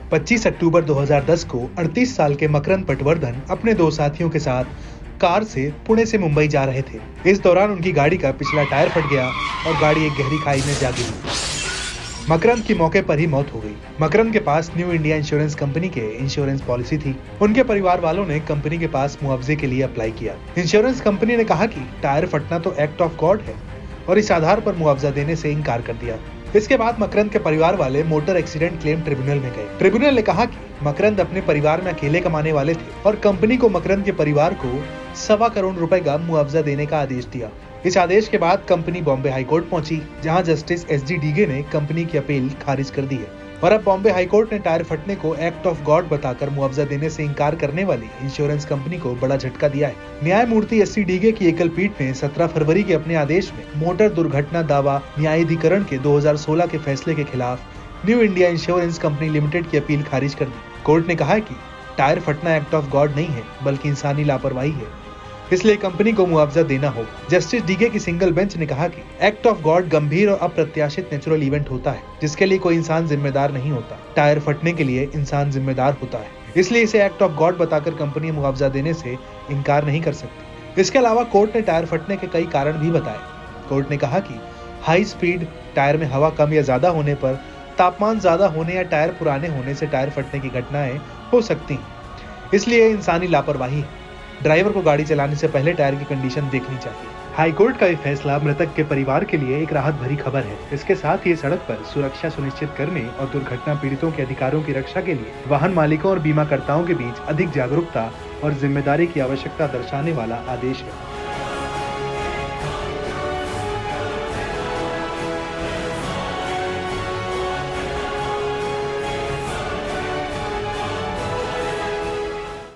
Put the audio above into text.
25 अक्टूबर 2010 को 38 साल के मकरंद पटवर्धन अपने दो साथियों के साथ कार से पुणे से मुंबई जा रहे थे। इस दौरान उनकी गाड़ी का पिछला टायर फट गया और गाड़ी एक गहरी खाई में जा गिरी। मकरंद की मौके पर ही मौत हो गई। मकरंद के पास न्यू इंडिया इंश्योरेंस कंपनी के इंश्योरेंस पॉलिसी थी। उनके परिवार वालों ने कंपनी के पास मुआवजे के लिए अप्लाई किया। इंश्योरेंस कंपनी ने कहा कि टायर फटना तो एक्ट ऑफ गॉड है और इस आधार पर मुआवजा देने से इनकार कर दिया। इसके बाद मकरंद के परिवार वाले मोटर एक्सीडेंट क्लेम ट्रिब्यूनल में गए। ट्रिब्यूनल ने कहा कि मकरंद अपने परिवार में अकेले कमाने वाले थे और कंपनी को मकरंद के परिवार को 1.25 करोड़ रुपए का मुआवजा देने का आदेश दिया। इस आदेश के बाद कंपनी बॉम्बे हाई कोर्ट पहुंची, जहां जस्टिस एसडी डीगे ने कंपनी की अपील खारिज कर दी है और अब बॉम्बे हाई कोर्ट ने टायर फटने को एक्ट ऑफ गॉड बताकर मुआवजा देने से इंकार करने वाली इंश्योरेंस कंपनी को बड़ा झटका दिया है। न्यायमूर्ति एससी डीगे की एकल पीठ ने 17 फरवरी के अपने आदेश में मोटर दुर्घटना दावा न्यायाधिकरण के 2016 के फैसले के खिलाफ new India insurance company limited की अपील खारिज कर दी। कोर्ट ने कहा कि टायर फटना एक्ट ऑफ गॉड नहीं है बल्कि इंसानी लापरवाही है, इसलिए कंपनी को मुआवजा देना होगा। जस्टिस डीगे की सिंगल बेंच ने कहा कि एक्ट ऑफ गॉड गंभीर और अप्रत्याशित नेचुरल इवेंट होता है जिसके लिए कोई इंसान जिम्मेदार नहीं होता। टायर फटने के लिए इंसान जिम्मेदार होता है, इसलिए इसे एक्ट ऑफ गॉड बताकर कंपनी मुआवजा देने से इनकार नहीं कर सकती। इसके अलावा कोर्ट ने टायर फटने के कई कारण भी बताए। कोर्ट ने कहा कि हाई स्पीड, टायर में हवा कम या ज्यादा होने पर, तापमान ज्यादा होने या टायर पुराने होने से टायर फटने की घटनाएं हो सकती हैं, इसलिए इंसानी लापरवाही है। ड्राइवर को गाड़ी चलाने से पहले टायर की कंडीशन देखनी चाहिए। हाई कोर्ट का ये फैसला मृतक के परिवार के लिए एक राहत भरी खबर है। इसके साथ ही सड़क पर सुरक्षा सुनिश्चित करने और दुर्घटना पीड़ितों के अधिकारों की रक्षा के लिए वाहन मालिकों और बीमाकर्ताओं के बीच अधिक जागरूकता और जिम्मेदारी की आवश्यकता दर्शाने वाला आदेश है।